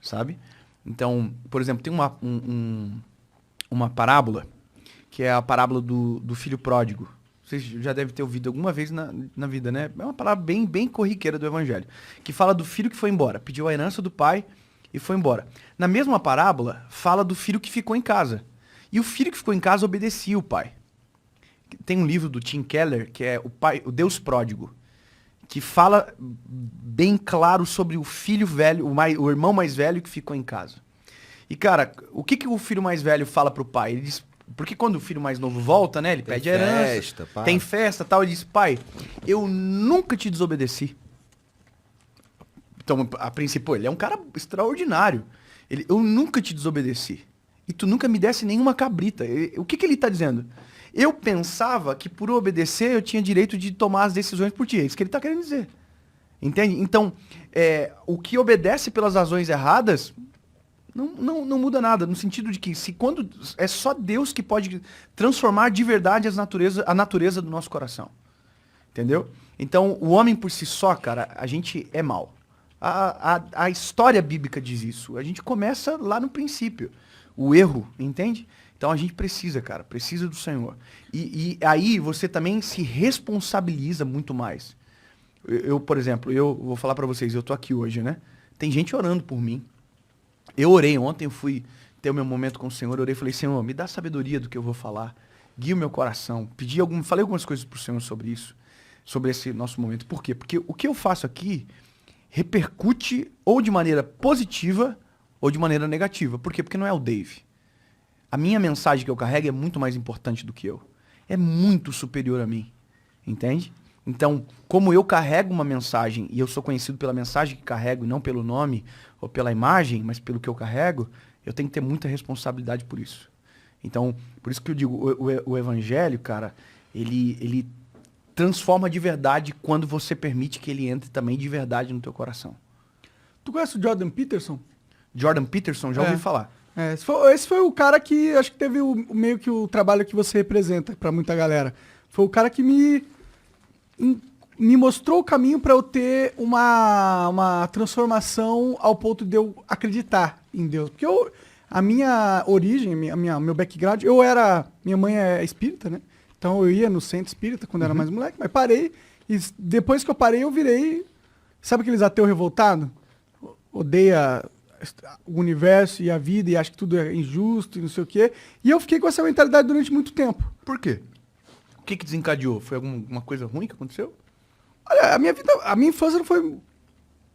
sabe? Então, por exemplo, tem uma parábola, que é a parábola do filho pródigo. Vocês já devem ter ouvido alguma vez na vida, né? É uma parábola bem, bem corriqueira do evangelho, que fala do filho que foi embora, pediu a herança do pai e foi embora. Na mesma parábola, fala do filho que ficou em casa. E o filho que ficou em casa obedecia o pai. Tem um livro do Tim Keller, que é o Deus Pródigo, que fala bem claro sobre o filho velho, o irmão mais velho que ficou em casa. E, cara, o que o filho mais velho fala pro pai? Ele diz, porque quando o filho mais novo volta, né, ele pede a herança, tem festa e tal, ele diz, pai, eu nunca te desobedeci. Então, a princípio, ele é um cara extraordinário. Eu nunca te desobedeci. E tu nunca me desse nenhuma cabrita. O que ele tá dizendo? Eu pensava que por obedecer eu tinha direito de tomar as decisões por ti. É isso que ele está querendo dizer. Entende? Então, o que obedece pelas razões erradas não muda nada. No sentido de que quando é só Deus que pode transformar de verdade a natureza do nosso coração. Entendeu? Então, o homem por si só, cara, a gente é mau. A história bíblica diz isso. A gente começa lá no princípio. O erro, entende? Então a gente precisa, cara, precisa do Senhor. E aí você também se responsabiliza muito mais. Por exemplo, eu vou falar pra vocês, eu tô aqui hoje, né? Tem gente orando por mim. Eu orei ontem, eu fui ter o meu momento com o Senhor, eu orei e falei, Senhor, me dá sabedoria do que eu vou falar. Guia o meu coração. Falei algumas coisas pro Senhor sobre isso, sobre esse nosso momento. Por quê? Porque o que eu faço aqui repercute ou de maneira positiva ou de maneira negativa. Por quê? Porque não é o Dave. A minha mensagem que eu carrego é muito mais importante do que eu. É muito superior a mim. Entende? Então, como eu carrego uma mensagem, e eu sou conhecido pela mensagem que carrego, e não pelo nome ou pela imagem, mas pelo que eu carrego, eu tenho que ter muita responsabilidade por isso. Então, por isso que eu digo, o evangelho, cara, ele transforma de verdade quando você permite que ele entre também de verdade no teu coração. Tu conhece o Jordan Peterson? Jordan Peterson, já ouvi falar. Esse foi o cara que acho que teve meio que o trabalho que você representa pra muita galera. Foi o cara que me mostrou o caminho pra eu ter uma transformação ao ponto de eu acreditar em Deus. Porque a minha origem, meu background, minha mãe é espírita, né? Então eu ia no centro espírita quando era mais moleque, mas parei. E depois que eu parei, eu virei... Sabe aqueles ateus revoltados? Odeia o universo e a vida e acha que tudo é injusto e não sei o quê. E eu fiquei com essa mentalidade durante muito tempo. Por quê? O que desencadeou? Foi alguma coisa ruim que aconteceu? Olha, a minha infância não foi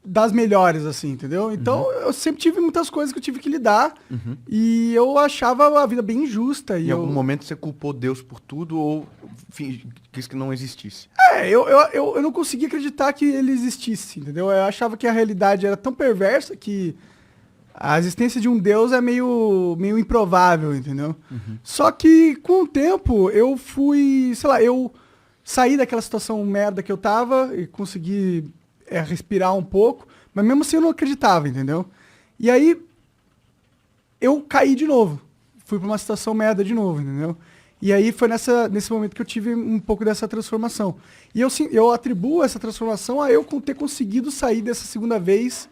das melhores, assim, entendeu? Então eu sempre tive muitas coisas que eu tive que lidar e eu achava a vida bem injusta. Em algum momento você culpou Deus por tudo ou quis que não existisse? Eu não conseguia acreditar que ele existisse, entendeu? Eu achava que a realidade era tão perversa que a existência de um Deus é meio improvável, entendeu? Só que, com o tempo, eu fui... Sei lá, eu saí daquela situação merda que eu tava e consegui respirar um pouco, mas mesmo assim eu não acreditava, entendeu? E aí, eu caí de novo. Fui pra uma situação merda de novo, entendeu? E aí foi nesse momento que eu tive um pouco dessa transformação. E eu atribuo essa transformação a eu ter conseguido sair dessa segunda vez...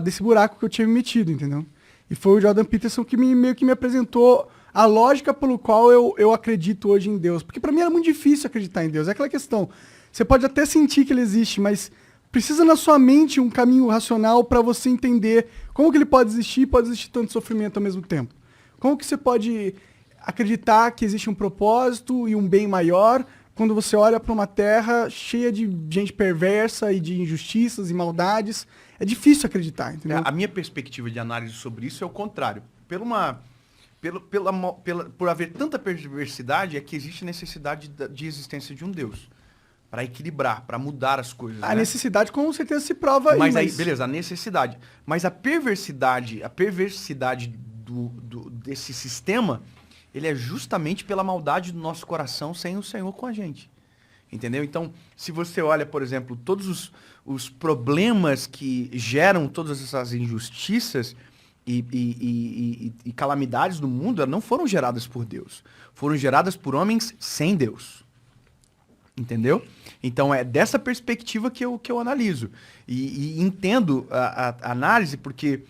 desse buraco que eu tinha me metido, entendeu? E foi o Jordan Peterson que meio que me apresentou a lógica pelo qual eu acredito hoje em Deus. Porque pra mim era muito difícil acreditar em Deus. É aquela questão, você pode até sentir que ele existe, mas precisa na sua mente um caminho racional pra você entender como que ele pode existir tanto sofrimento ao mesmo tempo. Como que você pode acreditar que existe um propósito e um bem maior quando você olha pra uma terra cheia de gente perversa e de injustiças e maldades. É difícil acreditar, entendeu? A minha perspectiva de análise sobre isso é o contrário. Por haver tanta perversidade, é que existe necessidade de existência de um Deus. Para equilibrar, para mudar as coisas. A necessidade com certeza se prova aí. Mas aí, beleza, a necessidade. Mas a perversidade desse sistema, ele é justamente pela maldade do nosso coração sem o Senhor com a gente. Entendeu? Então, se você olha, por exemplo, todos os problemas que geram todas essas injustiças e calamidades do mundo, elas não foram geradas por Deus. Foram geradas por homens sem Deus. Entendeu? Então é dessa perspectiva que eu analiso. E entendo a análise, porque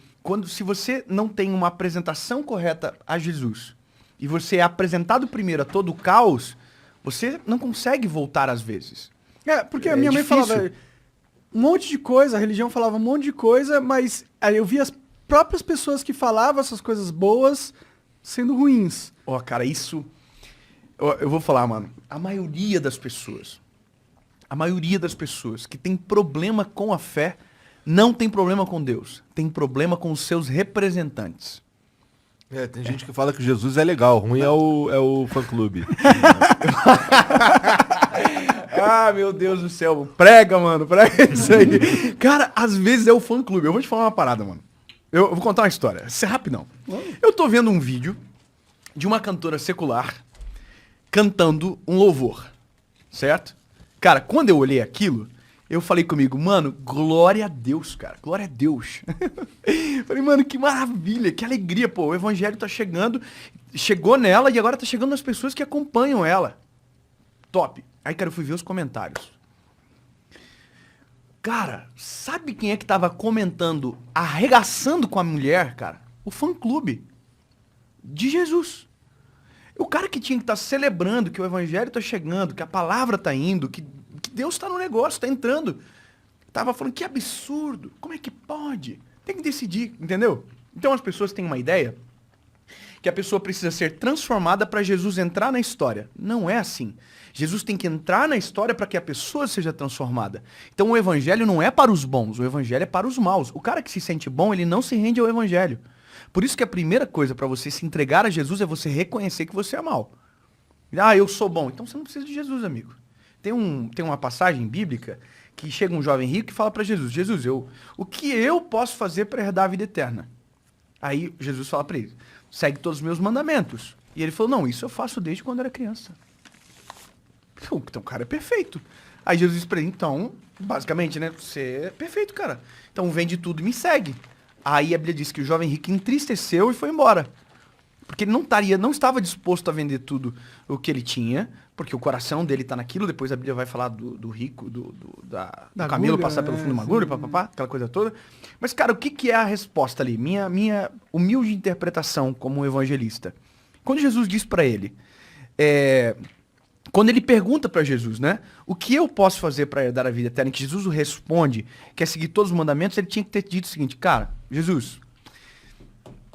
se você não tem uma apresentação correta a Jesus, e você é apresentado primeiro a todo o caos, você não consegue voltar às vezes. Porque a minha mãe falava um monte de coisa, a religião falava um monte de coisa, mas aí eu via as próprias pessoas que falavam essas coisas boas sendo ruins. Cara, isso... Eu vou falar, mano. A maioria das pessoas que tem problema com a fé, não tem problema com Deus. Tem problema com os seus representantes. Tem gente que fala que Jesus é legal, ruim é o fã-clube. Meu Deus do céu. Prega, mano, prega isso aí. Cara, às vezes é o fã-clube. Eu vou te falar uma parada, mano. Eu vou contar uma história. Isso é rapidão. Eu tô vendo um vídeo de uma cantora secular cantando um louvor, certo? Cara, quando eu olhei aquilo, eu falei comigo, mano, glória a Deus, cara, glória a Deus. Falei, mano, que maravilha, que alegria, pô, o evangelho tá chegando, chegou nela e agora tá chegando nas pessoas que acompanham ela. Top. Aí, cara, eu fui ver os comentários. Cara, sabe quem é que tava comentando, arregaçando com a mulher, cara? O fã-clube de Jesus. O cara que tinha que estar celebrando que o evangelho tá chegando, que a palavra tá indo, que Deus tá no negócio, tá entrando. Tava falando, que absurdo, como é que pode? Tem que decidir, entendeu? Então as pessoas têm uma ideia que a pessoa precisa ser transformada para Jesus entrar na história. Não é assim. Jesus tem que entrar na história para que a pessoa seja transformada. Então o evangelho não é para os bons, o evangelho é para os maus. O cara que se sente bom, ele não se rende ao evangelho. Por isso que a primeira coisa para você se entregar a Jesus é você reconhecer que você é mau. Eu sou bom. Então você não precisa de Jesus, amigo. Tem uma passagem bíblica que chega um jovem rico e fala para Jesus, o que eu posso fazer para herdar a vida eterna? Aí Jesus fala para ele, segue todos os meus mandamentos. E ele falou, não, isso eu faço desde quando era criança. Então o cara é perfeito. Aí Jesus disse para ele, então, basicamente, né, você é perfeito, cara. Então vende tudo e me segue. Aí a Bíblia diz que o jovem rico entristeceu e foi embora. Porque ele não estava disposto a vender tudo o que ele tinha, porque o coração dele está naquilo. Depois a Bíblia vai falar do rico, do camelo agulha, passar pelo fundo de uma agulha, papapá, aquela coisa toda. Mas, cara, o que é a resposta ali? Minha humilde interpretação como um evangelista. Quando Jesus diz para ele, quando ele pergunta para Jesus, né? O que eu posso fazer para herdar a vida eterna? Que Jesus o responde, quer seguir todos os mandamentos, ele tinha que ter dito o seguinte, cara, Jesus,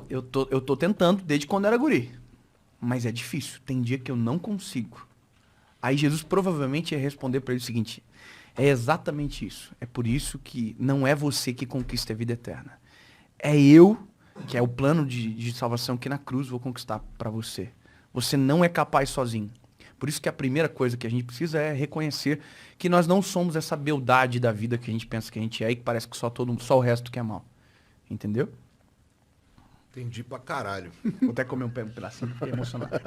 eu tô tentando desde quando era guri, mas é difícil, tem dia que eu não consigo. Aí Jesus provavelmente ia responder para ele o seguinte, é exatamente isso, é por isso que não é você que conquista a vida eterna, é eu, que é o plano de salvação que na cruz vou conquistar para você. Você não é capaz sozinho. Por isso que a primeira coisa que a gente precisa é reconhecer que nós não somos essa beldade da vida que a gente pensa que a gente é e que parece que só o resto que é mal. Entendeu? Entendi pra caralho. Vou até comer um pedacinho, fiquei emocionado.